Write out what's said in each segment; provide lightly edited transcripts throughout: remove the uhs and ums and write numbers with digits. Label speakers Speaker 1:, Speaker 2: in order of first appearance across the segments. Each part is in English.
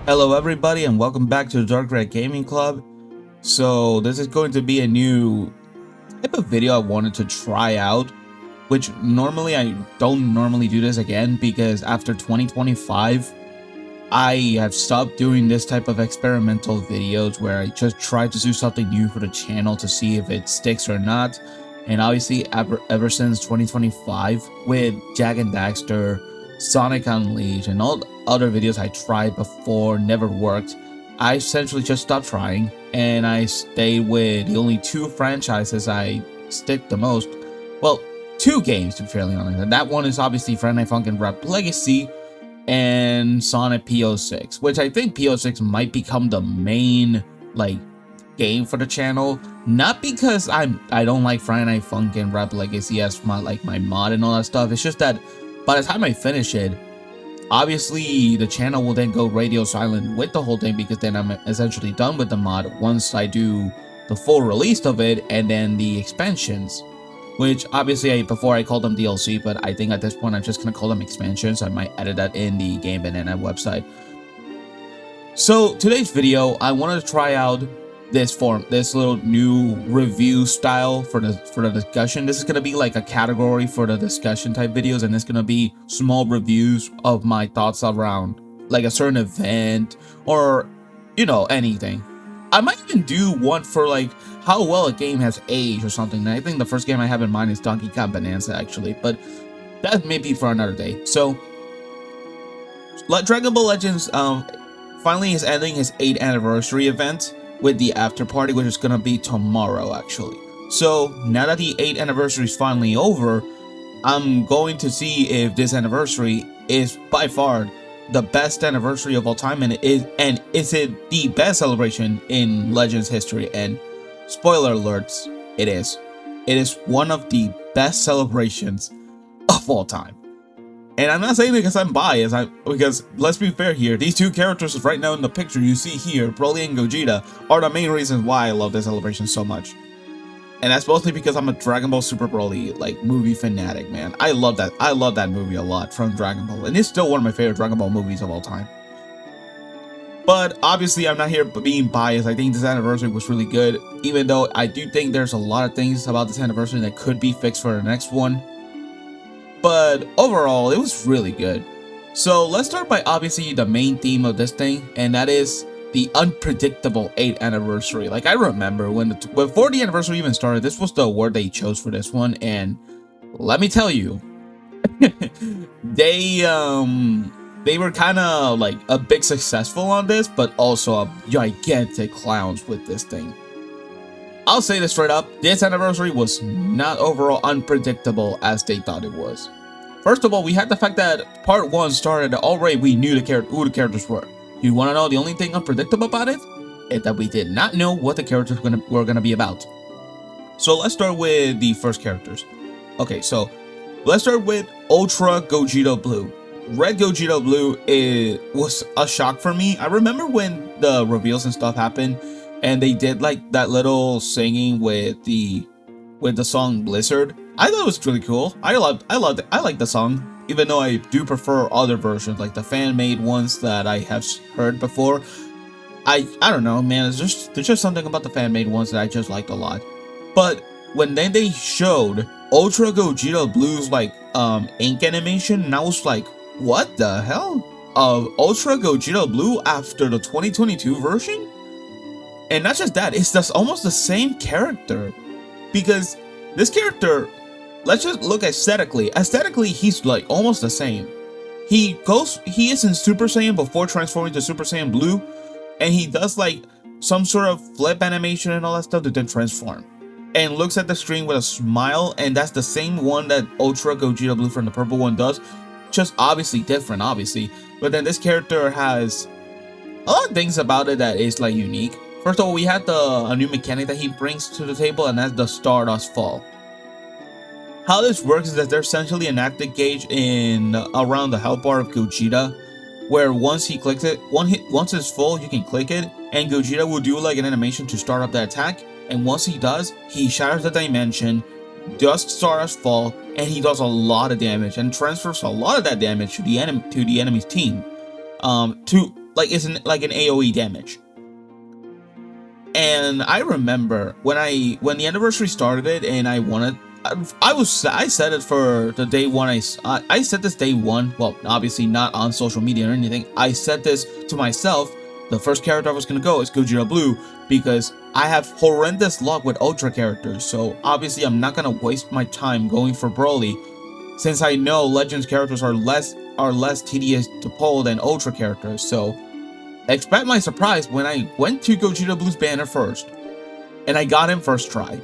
Speaker 1: Hello everybody and welcome back to the Dark Red Gaming Club. So this is going to be a new type of video I wanted to try out, which normally I don't normally do this again because after 2025 I have stopped doing this type of experimental videos where I just try to do something new for the channel to see if it sticks or not. And obviously ever since 2025 with Jak and Daxter, Sonic Unleashed, and all other videos I tried before never worked, I essentially just stopped trying and I stayed with the only two franchises I stick the most. Well, two games to be fairly honest, and that one is obviously Friday Night Funkin' Rap Legacy and Sonic PO6, which I think PO6 might become the main game for the channel. Not because I don't like Friday Night Funkin' Rap Legacy as my mod and all that stuff. It's just that by the time I finish it, obviously the channel will then go radio silent with the whole thing because then I'm essentially done with the mod once I do the full release of it and then the expansions, which obviously before I called them DLC, but I think at this point I'm just gonna call them expansions. I might edit that in the Game Banana website. So today's video, I wanted to try out this little new review style for the discussion. This is gonna be like a category for the discussion type videos, and it's gonna be small reviews of my thoughts around like a certain event or anything. I might even do one for like how well a game has aged or something. And I think the first game I have in mind is Donkey Kong Bonanza actually, but that may be for another day. So Dragon Ball Legends finally is ending his 8th anniversary event with the after party, which is gonna be tomorrow actually. So now that the 8th anniversary is finally over, I'm going to see if this anniversary is by far the best anniversary of all time, and is it the best celebration in Legends history. And spoiler alerts, it is one of the best celebrations of all time. And I'm not saying it because I'm biased, because let's be fair here, these two characters right now in the picture you see here, Broly and Gogeta, are the main reasons why I love this celebration so much. And that's mostly because I'm a Dragon Ball Super Broly movie fanatic, man. I love that movie a lot from Dragon Ball, and it's still one of my favorite Dragon Ball movies of all time. But obviously I'm not here being biased. I think this anniversary was really good, even though I do think there's a lot of things about this anniversary that could be fixed for the next one. But overall, it was really good. So let's start by obviously the main theme of this thing, and that is the unpredictable 8th anniversary. Like I remember before the anniversary even started, this was the award they chose for this one, and let me tell you, they were kind of like a big successful on this, but also a gigantic clowns with this thing. I'll say this straight up, this anniversary was not overall unpredictable as they thought it was. First of all, we had the fact that part 1 started already, we knew who the characters were. You want to know the only thing unpredictable about it? Is that we did not know what the characters were gonna be about. So let's start with the first characters. Okay, so let's start with Ultra Gogeta Blue. Red Gogeta Blue was a shock for me. I remember when the reveals and stuff happened, and they did like that little singing with the song Blizzard. I thought it was really cool. I loved it. I like the song, even though I do prefer other versions, like the fan-made ones that I have heard before. I don't know, man. There's just something about the fan-made ones that I just liked a lot. But when then they showed Ultra Gogeta Blue's ink animation, and I was like, what the hell? Ultra Gogeta Blue after the 2022 version? And not just that, it's just almost the same character. Because this character, let's just look aesthetically. Aesthetically, he's almost the same. He is in Super Saiyan before transforming to Super Saiyan Blue, and he does some sort of flip animation and all that stuff to then transform. And looks at the screen with a smile, and that's the same one that Ultra Gogeta Blue from the purple one does. Just obviously different, obviously. But then this character has a lot of things about it that is unique. First of all, we had a new mechanic that he brings to the table, and that's the Stardust Fall. How this works is that there's essentially an active gauge around the health bar of Gogeta, where once he clicks it, once it's full, you can click it, and Gogeta will do an animation to start up the attack. And once he does, he shatters the dimension, does Stardust Fall, and he does a lot of damage and transfers a lot of that damage to the enemy's team. To like it's like an AoE damage. And I remember when the anniversary started and I wanted, I said it for the day one. I said this day one. Well, obviously not on social media or anything. I said this to myself. The first character I was gonna go is Gogeta Blue because I have horrendous luck with Ultra characters. So obviously I'm not gonna waste my time going for Broly, since I know Legends characters are less tedious to pull than Ultra characters. So expect my surprise when I went to Gogeta Blue's banner first, and I got him first try.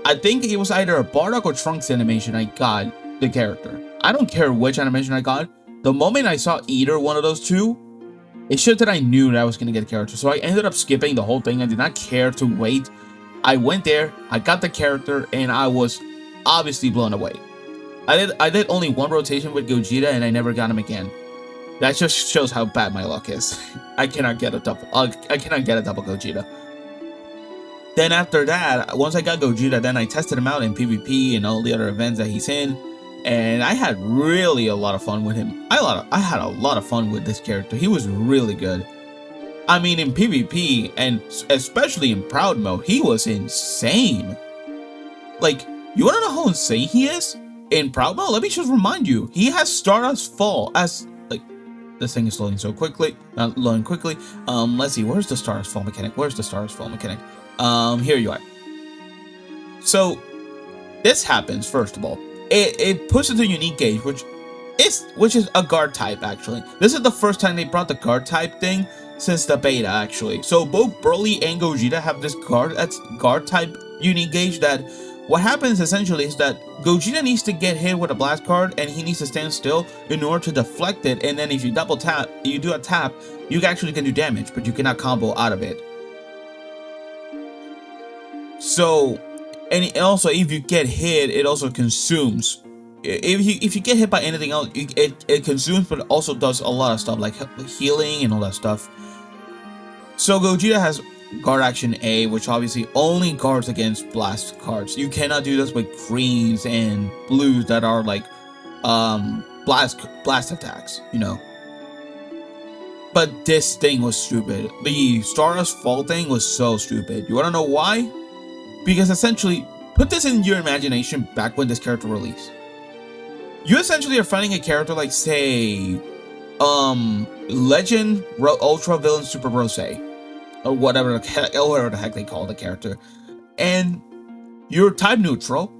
Speaker 1: I think it was either a Bardock or Trunks animation I got the character. I don't care which animation I got. The moment I saw either one of those two, it showed that I knew that I was going to get a character. So I ended up skipping the whole thing. I did not care to wait. I went there, I got the character, and I was obviously blown away. I did only one rotation with Gogeta, and I never got him again. That just shows how bad my luck is. I cannot get a double Gogeta. Then after that, once I got Gogeta, then I tested him out in PvP and all the other events that he's in, and I had really a lot of fun with him. I had a lot of fun with this character. He was really good. I mean, in PvP and especially in Proud Mode, he was insane. Like, you wanna know how insane he is? In Proud Mode, let me just remind you, he has Stardust Fall as, like, this thing is loading so quickly, not loading quickly. Let's see, where's the Stardust Fall mechanic? Here you are. So this happens, first of all. It pushes a unique gauge, which is a guard type, actually. This is the first time they brought the guard type thing since the beta, actually. So both Broly and Gogeta have this guard type unique gauge. That what happens essentially is that Gogeta needs to get hit with a blast card and he needs to stand still in order to deflect it, and then if you double tap, you do a tap, you actually can do damage, but you cannot combo out of it. So, and also if you get hit, it also consumes. If you get hit by anything else, it consumes, but it also does a lot of stuff like healing and all that stuff. So Gogeta has guard action A, which obviously only guards against blast cards. You cannot do this with greens and blues that are like blast attacks, you know. But this thing was stupid. The Stardust Fall thing was so stupid. You wanna know why? Because essentially, put this in your imagination back when this character released. You essentially are fighting a character like, say, Legend Ultra Villain Super Rose, or whatever the heck they call the character, and you're type neutral,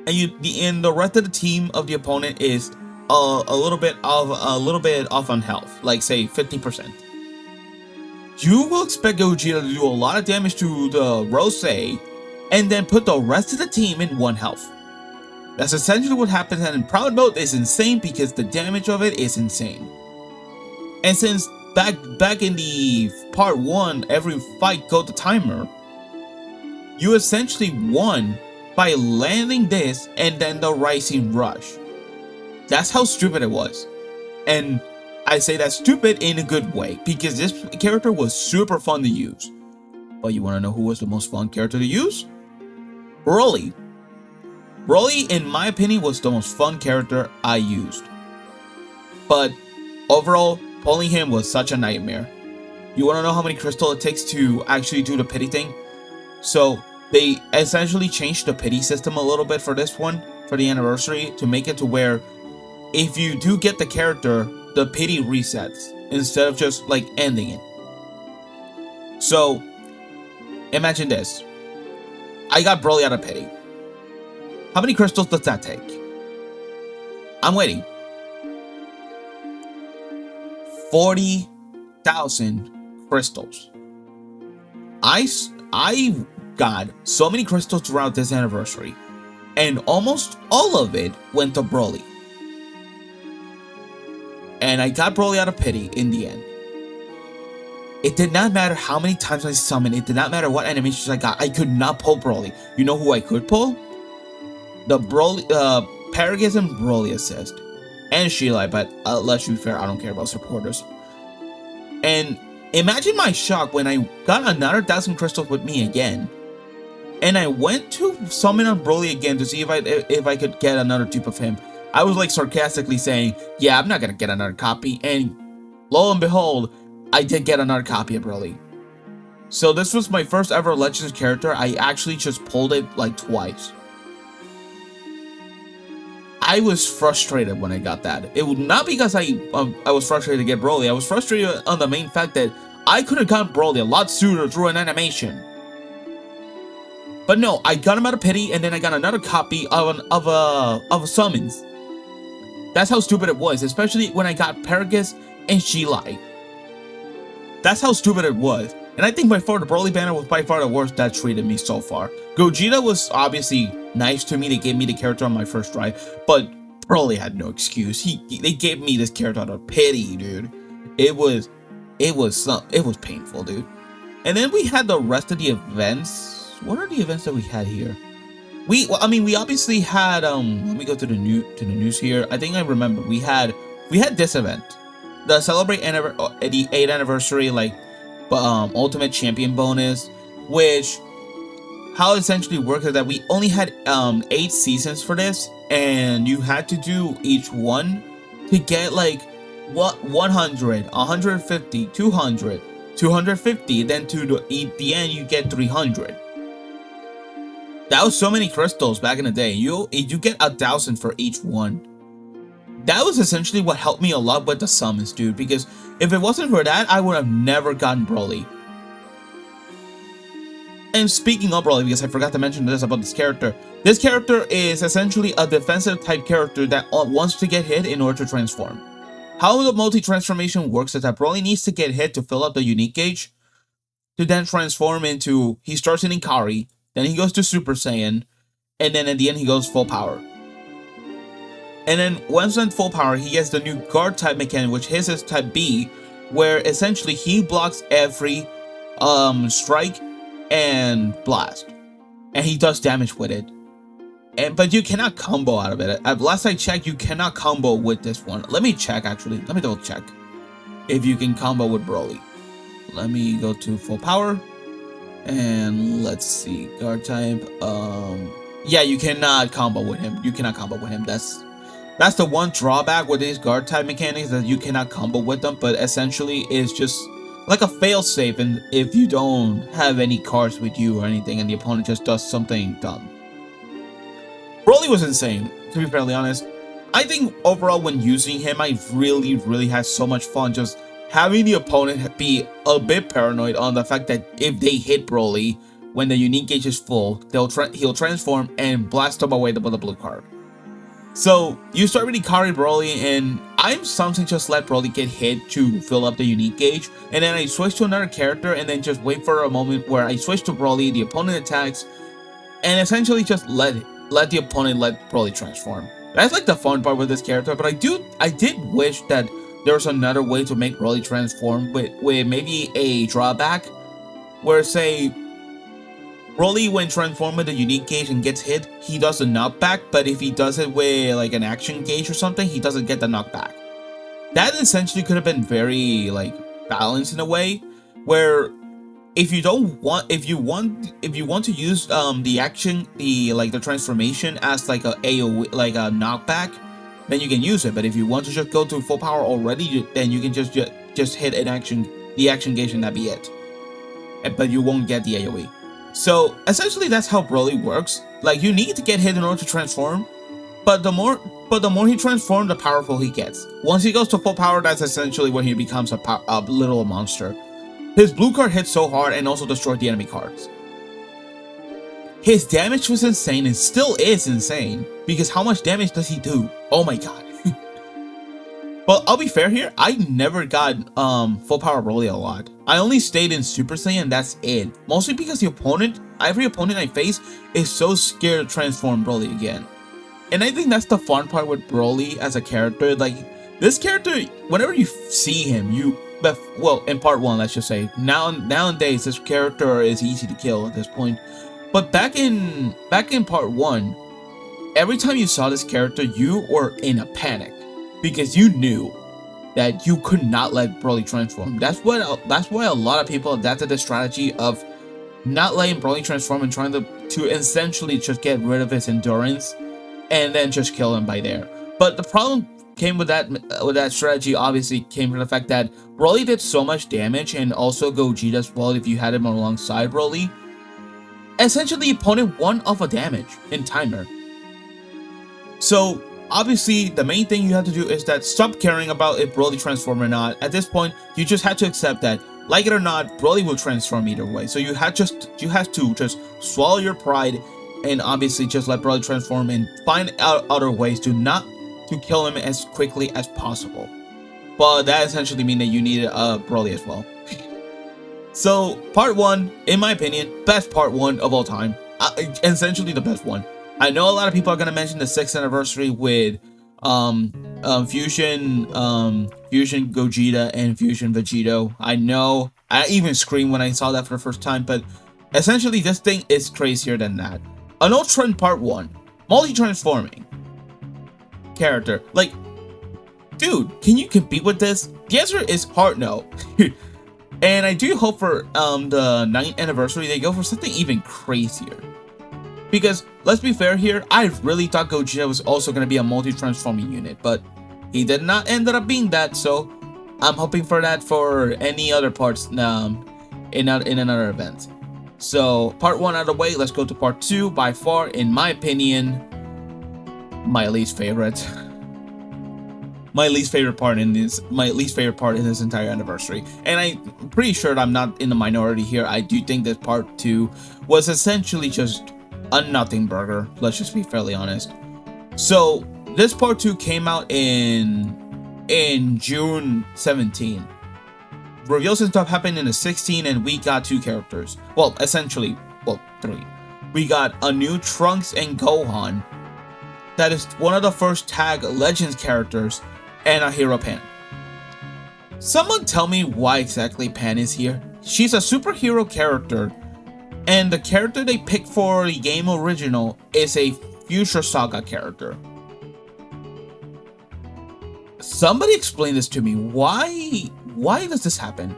Speaker 1: and the rest of the team of the opponent is a little bit off on health, like say 50%. You will expect Gogeta to do a lot of damage to the Rose, and then put the rest of the team in 1 health. That's essentially what happens, and in Proud Mode is insane because the damage of it is insane. And since back in the part 1, every fight got the timer, you essentially won by landing this and then the Rising Rush. That's how stupid it was. And I say that's stupid in a good way, because this character was super fun to use. But you want to know who was the most fun character to use? Broly. Broly, in my opinion, was the most fun character I used. But overall, pulling him was such a nightmare. You want to know how many crystals it takes to actually do the pity thing? So they essentially changed the pity system a little bit for this one, for the anniversary, to make it to where if you do get the character, the pity resets instead of just like ending it. So imagine this. I got Broly out of pity. How many crystals does that take? I'm waiting. 40,000 crystals. I got so many crystals throughout this anniversary, and almost all of it went to Broly. And I got Broly out of pity in the end. It did not matter how many times I summoned, it did not matter what animations I got, I could not pull Broly. You know who I could pull? The Broly, Paragism Broly Assist. And Sheila, but let's be fair, I don't care about supporters. And imagine my shock when I got another 1,000 crystals with me again. And I went to summon on Broly again to see if I could get another dupe of him. I was like sarcastically saying, yeah, I'm not gonna get another copy. And lo and behold, I did get another copy of Broly. So this was my first ever Legends character. I actually just pulled it like twice. I was frustrated when I got that. It would not because I was frustrated to get Broly. I was frustrated on the main fact that I could have gotten Broly a lot sooner through an animation. But no, I got him out of pity, and then I got another copy of a summons. That's how stupid it was, especially when I got Paragus and Shilai. That's how stupid it was. And I think by far the Broly banner was by far the worst that treated me so far. Gogeta was obviously nice to me. They gave me the character on my first try, but Broly had no excuse. They gave me this character out of pity, dude. It was painful, dude. And then we had the rest of the events. What are the events that we had here? We obviously had let me go to the news here. I think I remember we had this event, the celebrate the 8th anniversary ultimate champion bonus, which how it essentially works is that we only had 8 seasons for this, and you had to do each one to get like 100, 150, 200, 250, then to the end you get 300. That was so many crystals back in the day. You get 1,000 for each one. That was essentially what helped me a lot with the summons, dude, because if it wasn't for that, I would have never gotten Broly. And speaking of Broly, because I forgot to mention this about this character is essentially a defensive type character that wants to get hit in order to transform. How the multi-transformation works is that Broly needs to get hit to fill up the unique gauge, to then transform into, he starts in Ikari, then he goes to Super Saiyan, and then at the end he goes full power. And then once in full power, he gets the new guard type mechanic, which his is type B, where essentially he blocks every strike and blast, and he does damage with it. But you cannot combo out of it. Last I checked, you cannot combo with this one. Let me check actually. Let me double check if you can combo with Broly. Let me go to full power. And let's see, guard type. Yeah, you cannot combo with him. You cannot combo with him. That's the one drawback with these guard type mechanics, that you cannot combo with them. But essentially, it's just like a failsafe, and if you don't have any cards with you or anything, and the opponent just does something dumb. Broly was insane, to be fairly honest. I think overall, when using him, I really had so much fun just having the opponent be a bit paranoid on the fact that if they hit Broly when the unique gauge is full, he'll transform and blast them away with the blue card. So you start with Ikari Broly, and I'm something just let Broly get hit to fill up the unique gauge, and then I switch to another character, and then just wait for a moment where I switch to Broly, the opponent attacks, and essentially just let the opponent let Broly transform. That's like the fun part with this character, but I did wish that there was another way to make Broly transform with maybe a drawback, where say Broly, when transformed with a unique gauge and gets hit, he does a knockback, but if he does it with like an action gauge or something, he doesn't get the knockback. That essentially could have been very like balanced in a way, where if you want to use the transformation as like a AoE, like a knockback, then you can use it. But if you want to just go to full power already, then you can just hit the action gauge and that be it. But you won't get the AoE. So essentially, that's how Broly works. Like, you need to get hit in order to transform, but the more he transforms, the powerful he gets. Once he goes to full power, that's essentially when he becomes a little monster. His blue card hits so hard and also destroyed the enemy cards. His damage was insane and still is insane, because how much damage does he do? Oh my god. But I'll be fair here, I never got full power Broly a lot. I only stayed in Super Saiyan, that's it. Mostly because every opponent I face is so scared to transform Broly again. And I think that's the fun part with Broly as a character. Like, this character, whenever you see him, well, in part 1, let's just say, nowadays this character is easy to kill at this point. But back in part 1, every time you saw this character, you were in a panic, because you knew that you could not let Broly transform. That's why a lot of people adapted the strategy of not letting Broly transform and trying to essentially just get rid of his endurance and then just kill him by there. But the problem came with that strategy. Obviously, came from the fact that Broly did so much damage, and also Gogeta as well. If you had him alongside Broly, essentially, the opponent won off a damage in timer. So obviously, the main thing you have to do is that stop caring about if Broly transform or not. At this point, you just have to accept that, like it or not, Broly will transform either way. So you have to just swallow your pride and obviously just let Broly transform and find out other ways to kill him as quickly as possible. But that essentially means that you need Broly as well. So part 1, in my opinion, best part 1 of all time. Essentially the best one. I know a lot of people are gonna mention the 6th anniversary with Fusion Gogeta and Fusion Vegeta. I know, I even screamed when I saw that for the first time, but essentially this thing is crazier than that. An Ultra part 1, multi-transforming character. Like, dude, can you compete with this? The answer is hard no. And I do hope for the 9th anniversary they go for something even crazier. Because, let's be fair here, I really thought Gogeta was also going to be a multi-transforming unit, but he did not end up being that, so I'm hoping for that for any other parts in another event. So, part 1 out of the way, let's go to part 2. By far, in my opinion, my least favorite. My least favorite part in this entire anniversary. And I'm pretty sure I'm not in the minority here. I do think that part 2 was essentially just a nothing burger. Let's just be fairly honest. So this part 2 came out in June 17. Reveals and stuff happened in the 16, and we got 2 characters. Well, essentially, 3. We got a new Trunks and Gohan. That is one of the first tag Legends characters, and a hero Pan. Someone tell me why exactly Pan is here. She's a superhero character, and the character they picked for the game original is a Future Saga character. Somebody explain this to me. Why does this happen?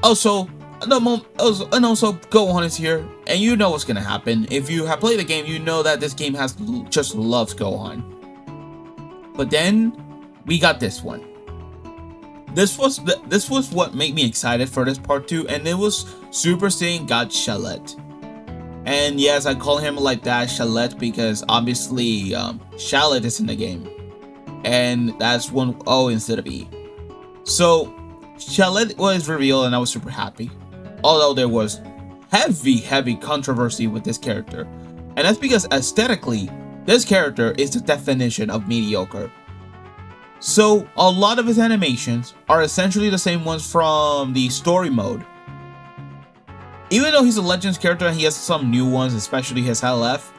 Speaker 1: Also, Gohan is here, and you know what's gonna happen. If you have played the game, you know that this game just loves Gohan. But then we got this one. This was what made me excited for this part 2, and it was Super Saiyan God Shallot. And yes, I call him like that, Shallot, because obviously Shallot is in the game, and that's one O instead of E. So Shallot was revealed, and I was super happy. Although there was heavy controversy with this character, and that's because aesthetically, this character is the definition of mediocre. So a lot of his animations are essentially the same ones from the story mode. Even though he's a Legends character and he has some new ones, especially his LF,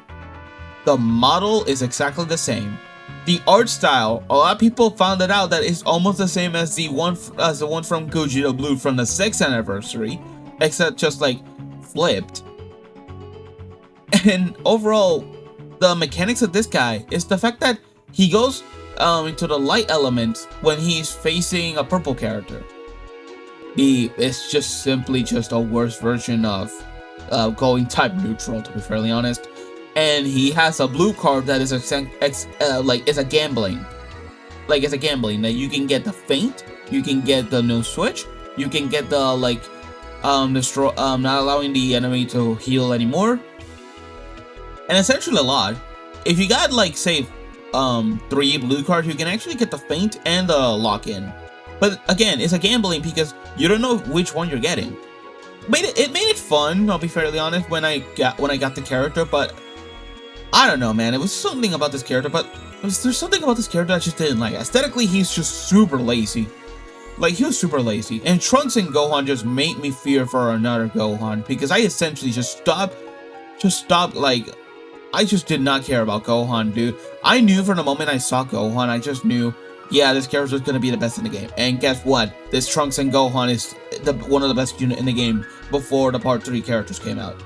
Speaker 1: the model is exactly the same. The art style, a lot of people found it out that it's almost the same as the one from Gogeta Blue from the 6th anniversary, except just like flipped. And overall, the mechanics of this guy is the fact that he goes into the light element when he's facing a purple character. It's just simply just a worse version of going type neutral, to be fairly honest. And he has a blue card that is it's a gambling. Like, it's a gambling that you can get the feint, you can get the no switch, you can get the destroy, not allowing the enemy to heal anymore, and essentially a lot. If you got say 3 blue cards, you can actually get the feint and the lock-in. But again, it's a gambling because you don't know which one you're getting. It made it fun, I'll be fairly honest, when I got the character, but I don't know, man. It was something about this character, but there's something about this character I just didn't like. Aesthetically, he's just super lazy. Like, he was super lazy. And Trunks and Gohan just made me fear for another Gohan, because I essentially just stopped, I just did not care about Gohan, dude. I knew from the moment I saw Gohan, I just knew, yeah, this character is gonna be the best in the game. And guess what? This Trunks and Gohan is one of the best units in the game before the Part 3 characters came out.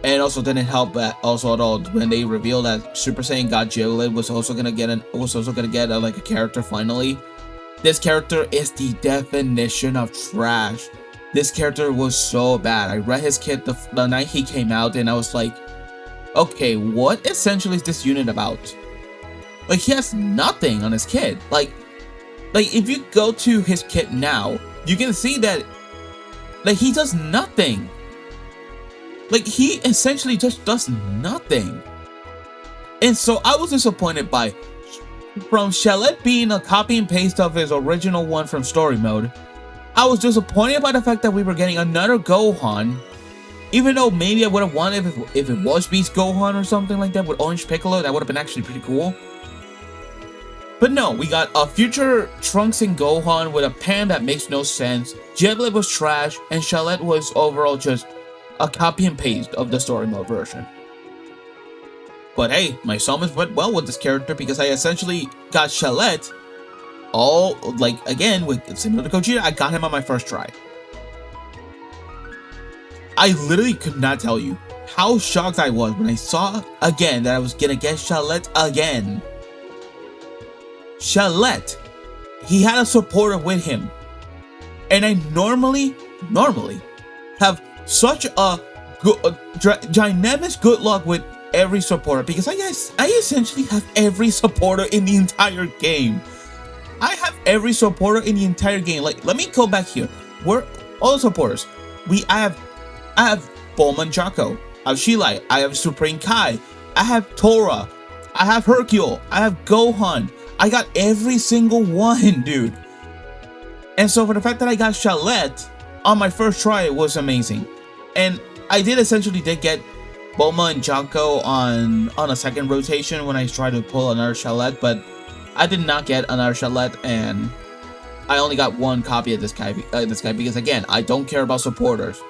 Speaker 1: And also didn't help that also at all when they revealed that Super Saiyan God Jillet was also gonna get a character finally. This character is the definition of trash. This character was so bad. I read his kit the night he came out, and I was like, okay, what essentially is this unit about? Like, he has nothing on his kit. Like if you go to his kit now, you can see that like he does nothing. Like, he essentially just does nothing. And so I was disappointed from Shallot being a copy and paste of his original one from story mode. I was disappointed by the fact that we were getting another Gohan, even though maybe I would have wanted if it was Beast Gohan or something like that with Orange Piccolo. That would have been actually pretty cool. But no, we got a future Trunks and Gohan with a pan that makes no sense. Giblet was trash, and Shallot was overall just a copy and paste of the story mode version. But hey, my summons went well with this character because I essentially got Shallot all, like, again, with similar to Gogeta, I got him on my first try. I literally could not tell you how shocked I was when I saw again that I was gonna get Shallot again. Shallot, he had a supporter with him. And I normally have such a ginormous good luck with every supporter because I essentially have every supporter in the entire game. I have every supporter in the entire game. Like, let me go back here. We're all the supporters. I have Bulma and Jaco. I have Shilai. I have Supreme Kai. I have Tora. I have Hercule. I have Gohan. I got every single one, dude. And so for the fact that I got Shallot on my first try, it was amazing. And I did get Bulma and Jaco on a second rotation when I tried to pull another Shallot, but I did not get another Shallot, and I only got one copy of this guy because, again, I don't care about supporters.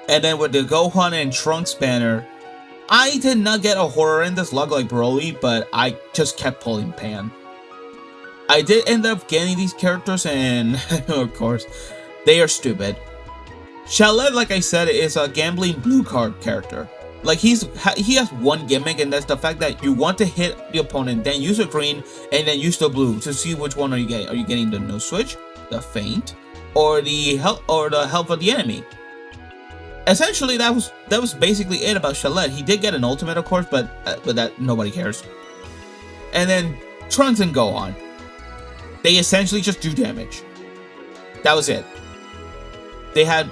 Speaker 1: And then with the Gohan and Trunks banner, I did not get a horrendous luck like Broly, but I just kept pulling Pan. I did end up getting these characters, and of course, they are stupid. Shallot, like I said, is a gambling blue card character. Like, he has one gimmick, and that's the fact that you want to hit the opponent, then use the green, and then use the blue to see which one are you getting. Are you getting the no switch, the feint, or the help of the enemy? Essentially, that was basically it about Shallot. He did get an ultimate, of course, but that nobody cares. And then Trunks and Gohan, they essentially just do damage. That was it. They had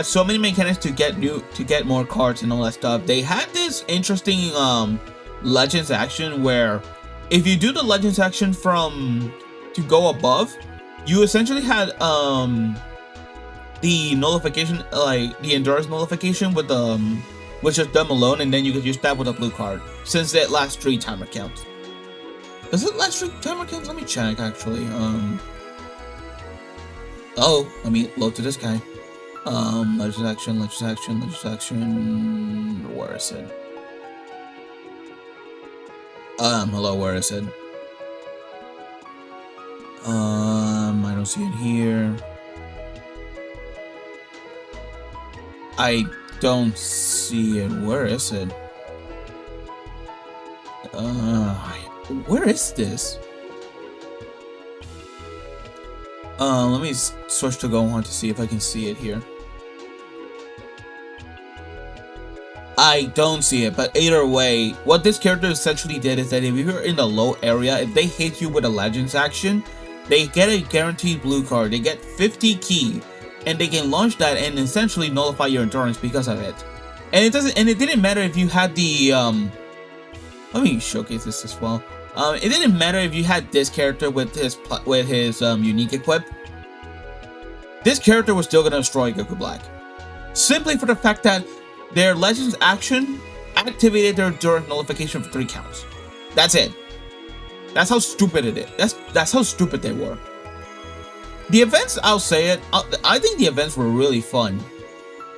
Speaker 1: so many mechanics to get more cards and all that stuff. They had this interesting Legends action where if you do the Legends action to go above, you essentially had the nullification, like the endurance nullification with which is done alone, and then you could use that with a blue card since it lasts 3 timer counts. Does it last 3 timer counts? Let me check actually. Oh, let me load to this guy. Legends action. Where is it? Hello, where is it? I don't see it here. I don't see it. Where is it? Where is this? Let me switch to Gohan to see if I can see it here. I don't see it, but either way, what this character essentially did is that if you're in the low area, if they hit you with a Legends action, they get a guaranteed blue card. They get 50 ki, and they can launch that and essentially nullify your endurance because of it. And it didn't matter if you had the let me showcase this as well. It didn't matter if you had this character with his unique equip. This character was still gonna destroy Goku Black, simply for the fact that their Legends action activated their endurance nullification for 3 counts. That's it. That's how stupid it is. That's how stupid they were. The events, I'll say it, I think the events were really fun.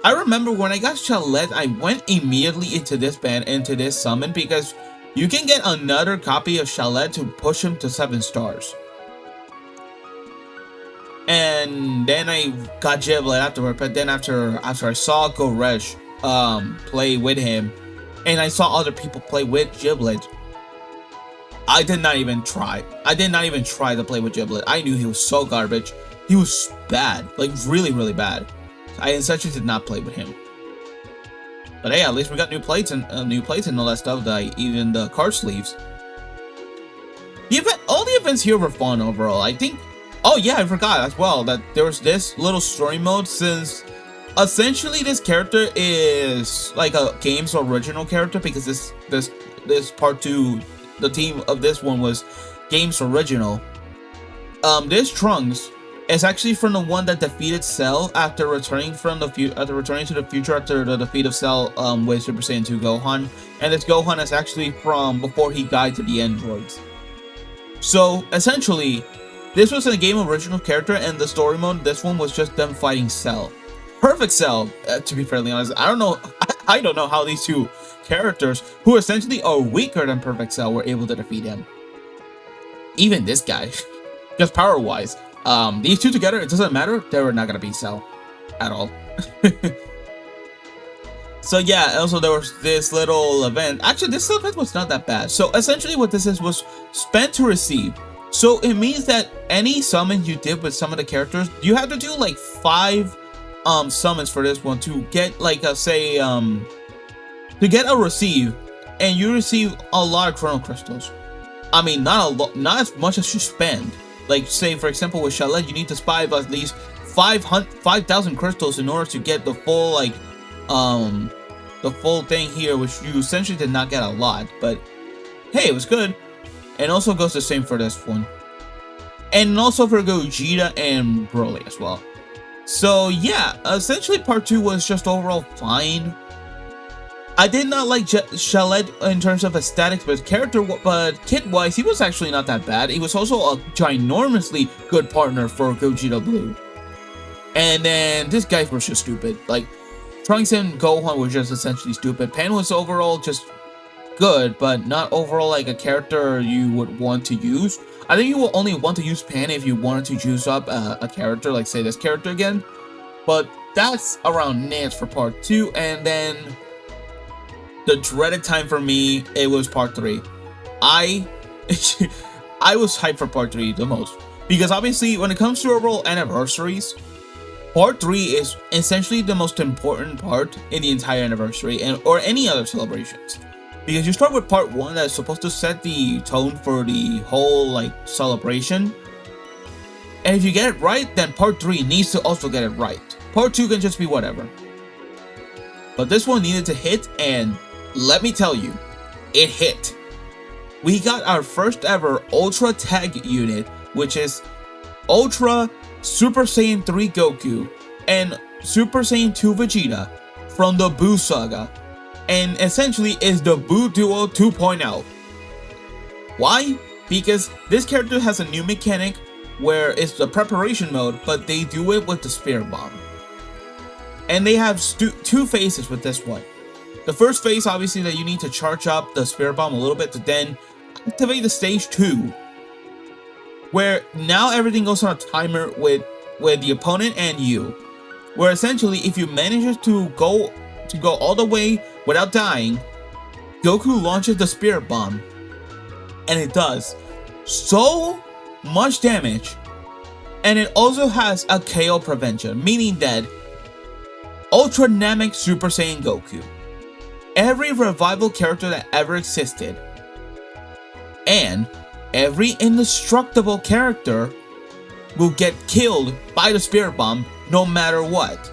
Speaker 1: I remember when I got Shallot, I went immediately into this summon because you can get another copy of Shallot to push him to 7 stars. And then I got Giblet afterward, but then after I saw Goresh play with him, and I saw other people play with Giblet, I did not even try. I did not even try to play with Giblet. I knew he was so garbage. He was bad, like really, really bad. I essentially did not play with him. But hey, at least we got new plates and all that stuff. Even the card sleeves. All the events here were fun overall. I think. Oh yeah, I forgot as well that there was this little story mode, since essentially this character is like a game's original character, because this part 2, the theme of this one was game's original. This Trunks is actually from the one that defeated Cell after returning to the future after the defeat of Cell with Super Saiyan 2 Gohan, and this Gohan is actually from before he died to the androids. So essentially, this was a game original character, and the story mode, this one was just them fighting Cell. Perfect Cell, to be fairly honest. I don't know. I don't know how these two characters, who essentially are weaker than Perfect Cell, were able to defeat him. Even this guy, just power-wise. These two together, it doesn't matter. They were not gonna beat Cell at all. So yeah, also there was this little event. Actually, this event was not that bad. So essentially what this is was spend to receive. So it means that any summon you did with some of the characters, you have to do like 5 summons for this one to get like a to get a receive, and you receive a lot of chrono crystals. I mean, not as much as you spend. Like say for example with Chalet, you need to spend at least 5,000 crystals in order to get the full like the full thing here, which you essentially did not get a lot, but hey, it was good. And also goes the same for this one, and also for Vegeta and Broly as well. So yeah, essentially part 2 was just overall fine. I did not like Chalet in terms of aesthetics, but kit-wise, he was actually not that bad. He was also a ginormously good partner for Gogeta Blue. And then these guys were just stupid. Like Trunks and Gohan were just essentially stupid. Pan was overall just good, but not overall like a character you would want to use. I think you will only want to use Pan if you wanted to juice up a character, like say this character again. But that's around it for part 2, and then the dreaded time for me, it was part 3. I was hyped for part 3 the most, because obviously when it comes to overall anniversaries, part 3 is essentially the most important part in the entire anniversary or any other celebrations. Because you start with part 1 that is supposed to set the tone for the whole like celebration. And if you get it right, then part 3 needs to also get it right. Part 2 can just be whatever. But this one needed to hit, and let me tell you, it hit. We got our first ever Ultra Tag unit, which is Ultra Super Saiyan 3 Goku and Super Saiyan 2 Vegeta from the Buu Saga, and essentially is the Buu Duo 2.0. Why? Because this character has a new mechanic where it's the preparation mode, but they do it with the Spirit Bomb. And they have 2 phases with this one. The first phase, obviously, that you need to charge up the Spirit Bomb a little bit to then activate the stage 2, where now everything goes on a timer with the opponent and you, where essentially if you manage to go all the way without dying, Goku launches the Spirit Bomb, and it does so much damage, and it also has a KO prevention, meaning that Ultra Namek Super Saiyan Goku, every revival character that ever existed, and every indestructible character will get killed by the Spirit Bomb no matter what.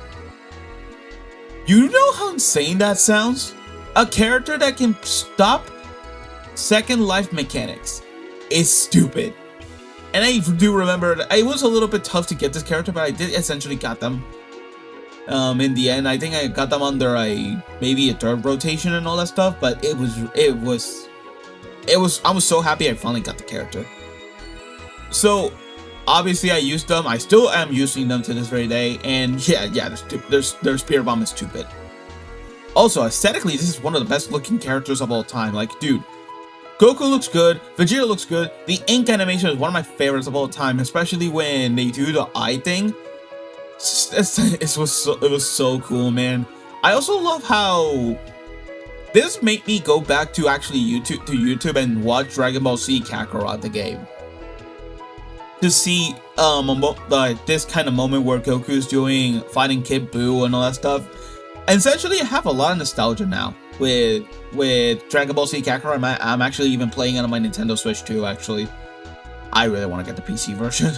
Speaker 1: You know how insane that sounds? A character that can stop second life mechanics is stupid. And I do remember that it was a little bit tough to get this character, but I did essentially got them. In the end, I think I got them under maybe a 3rd rotation and all that stuff, but I was so happy I finally got the character. So obviously I used them. I still am using them to this very day, and yeah, their Spirit Bomb is stupid. Also, aesthetically, this is one of the best looking characters of all time. Like, dude, Goku looks good, Vegeta looks good. The ink animation is one of my favorites of all time, especially when they do the eye thing. It was so cool, man. I also love how this made me go back to actually YouTube and watch Dragon Ball Z Kakarot the game, to see this kind of moment where Goku's fighting Kid Buu and all that stuff. And essentially I have a lot of nostalgia now. with Dragon Ball Z Kakarot. I'm actually even playing it on my Nintendo Switch too. Actually, I really want to get the PC version,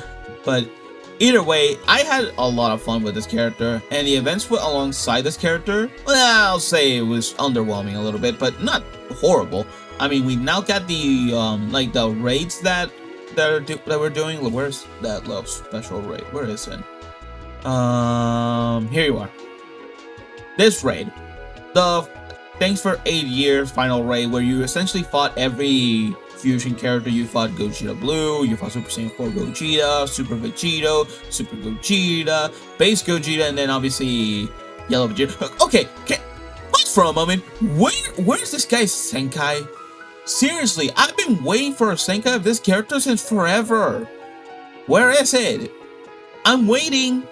Speaker 1: but either way, I had a lot of fun with this character, and the events went alongside this character. Well, I'll say it was underwhelming a little bit, but not horrible. I mean, we now got the like the raids that we're doing. Where's that little special raid? Where is it? Here you are. This raid, the Thanks for 8 Years final raid, where you essentially fought every fusion character. You fought Gogeta Blue, you fought Super Saiyan 4 Gogeta, Super Vegeta, Super Gogeta, Base Gogeta, and then obviously Yellow Vegeta. Okay, pause for a moment. Where's this guy's Senkai? Seriously, I've been waiting for a Senkai of this character since forever. Where is it? I'm waiting.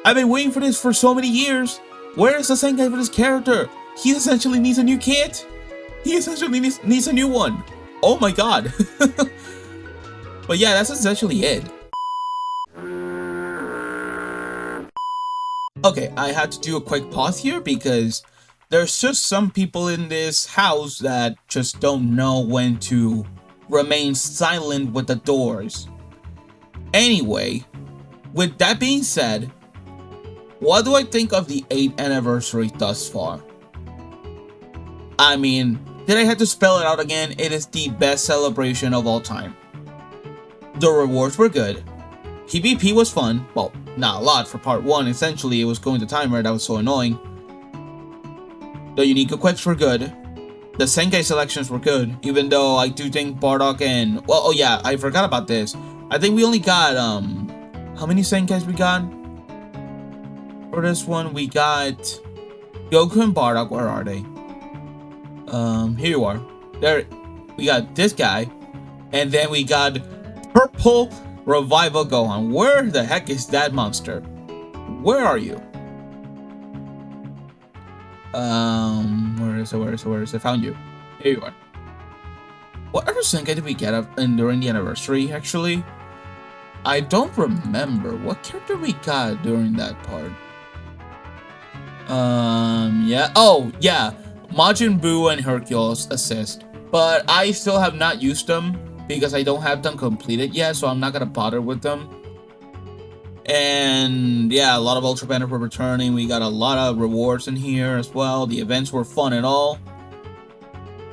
Speaker 1: I've been waiting for this for so many years. Where is the Senkai for this character? He essentially needs a new kit. He essentially needs a new one. Oh my god. But yeah, that's essentially it. Okay, I had to do a quick pause here because there's just some people in this house that just don't know when to remain silent with the doors. Anyway, with that being said, what do I think of the 8th anniversary thus far? I mean, did I have to spell it out again? It is the best celebration of all time. The rewards were good. PvP was fun. Well, not a lot for part 1. Essentially, it was going to timer. That was so annoying. The unique equips were good. The Senkai selections were good. Even though I do think Bardock and... Well, oh yeah, I forgot about this. I think we only got, how many Senkais we got? For this one, we got Goku and Bardock. Where are they? Here you are. There, we got this guy, and then we got Purple Revival Gohan. Where the heck is that monster? Where are you? Where is it? Found you. Here you are. What other Senkai did we get up during the anniversary? Actually, I don't remember what character we got during that part. Yeah. Oh, yeah. Majin Buu and Hercules assist, but I still have not used them because I don't have them completed yet, so I'm not gonna bother with them. And yeah, a lot of Ultra Banners were returning. We got a lot of rewards in here as well. The events were fun and all.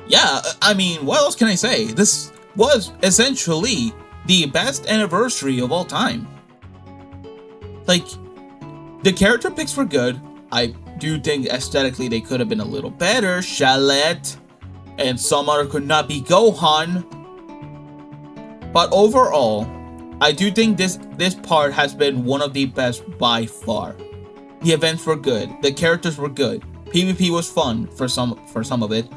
Speaker 1: Yeah, I mean, what else can I say? This was essentially the best anniversary of all time. Like, the character picks were good. I do think aesthetically they could have been a little better. Shallot and some other could not be Gohan. But overall, I do think this part has been one of the best by far. The events were good. The characters were good. PvP was fun for some of it.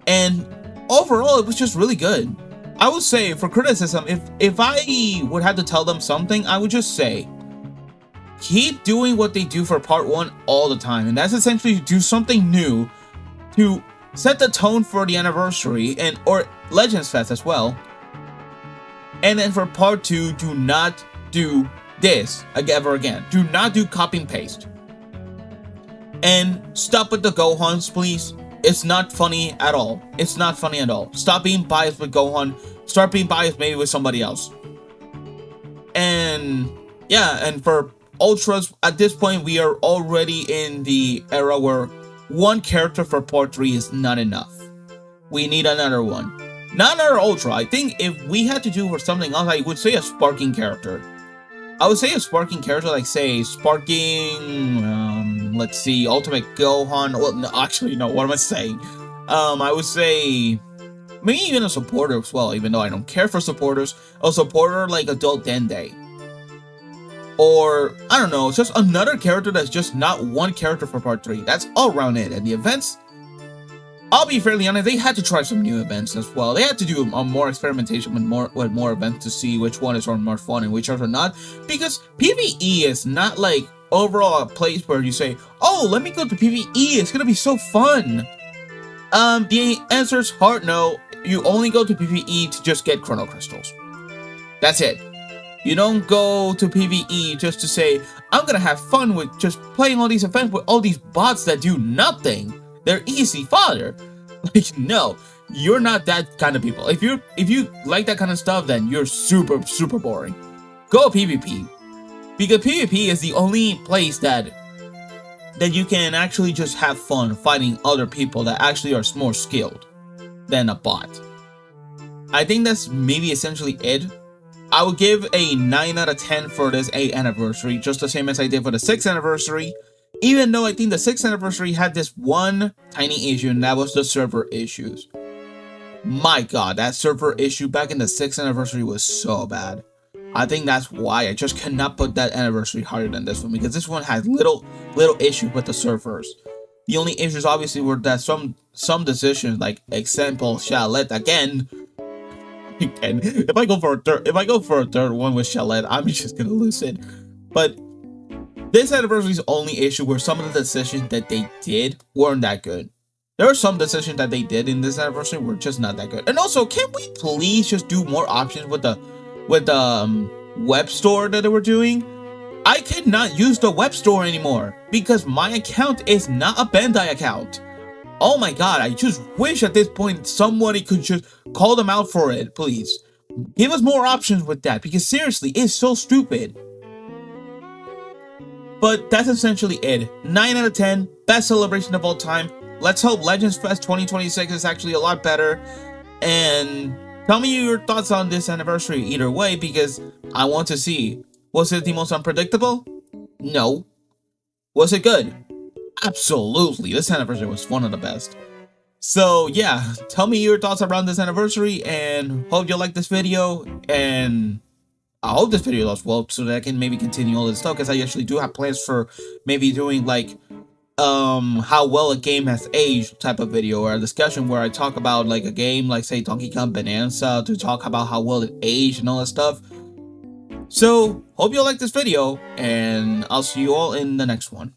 Speaker 1: And overall, it was just really good. I would say for criticism, if I would have to tell them something, I would just say, keep doing what they do for part 1 all the time, and that's essentially to do something new to set the tone for the anniversary and or Legends Fest as well. And then for part 2, do not do this ever again. Do not do copy and paste. And stop with the Gohans, please. It's not funny at all. It's not funny at all. Stop being biased with Gohan. Start being biased maybe with somebody else. And yeah, and for Ultras, at this point, we are already in the era where one character for part 3 is not enough. We need another one. Not another Ultra. I think if we had to do for something else, I would say a sparking character. I would say a sparking character, like say sparking, let's see, Ultimate Gohan. Well, no, actually, no, what am I saying? I would say maybe even a supporter as well, even though I don't care for supporters. A supporter like Adult Dende. Or, I don't know, just another character that's just not one character for part 3. That's all around it. And the events, I'll be fairly honest, they had to try some new events as well. They had to do more experimentation with more events to see which one is more fun and which ones are not. Because PvE is not like overall a place where you say, oh, let me go to PvE, it's gonna be so fun. The answer is hard no. You only go to PvE to just get Chrono Crystals. That's it. You don't go to PvE just to say, I'm gonna have fun with just playing all these events with all these bots that do nothing. They're easy fodder. Like, no, you're not that kind of people. If you like that kind of stuff, then you're super boring. Go PvP, because PvP is the only place that you can actually just have fun fighting other people that actually are more skilled than a bot. I think that's maybe essentially it. I would give a 9 out of 10 for this 8th anniversary, just the same as I did for the 6th anniversary. Even though I think the 6th anniversary had this one tiny issue, and that was the server issues. My god, that server issue back in the 6th anniversary was so bad. I think that's why I just cannot put that anniversary higher than this one, because this one has little issues with the servers. The only issues obviously were that some decisions, like example Chalet again. If I go for a third one with Chalet, I'm just gonna lose it. But this anniversary's only issue were some of the decisions that they did weren't that good. There are some decisions that they did in this anniversary were just not that good. And also, can we please just do more options with the web store that they were doing? I cannot use the web store anymore because my account is not a Bandai account. Oh my god, I just wish at this point somebody could just call them out for it, please. Give us more options with that, because seriously, it's so stupid. But that's essentially it. 9 out of 10, best celebration of all time. Let's hope Legends Fest 2026 is actually a lot better. And tell me your thoughts on this anniversary either way, because I want to see. Was it the most unpredictable? No. Was it good? Absolutely. This anniversary was one of the best. So yeah, tell me your thoughts around this anniversary, and hope you like this video, and I hope this video does well so that I can maybe continue all this stuff, because I actually do have plans for maybe doing like how well a game has aged type of video, or a discussion where I talk about like a game like say Donkey Kong Bonanza, to talk about how well it aged and all that stuff. So hope you like this video, and I'll see you all in the next one.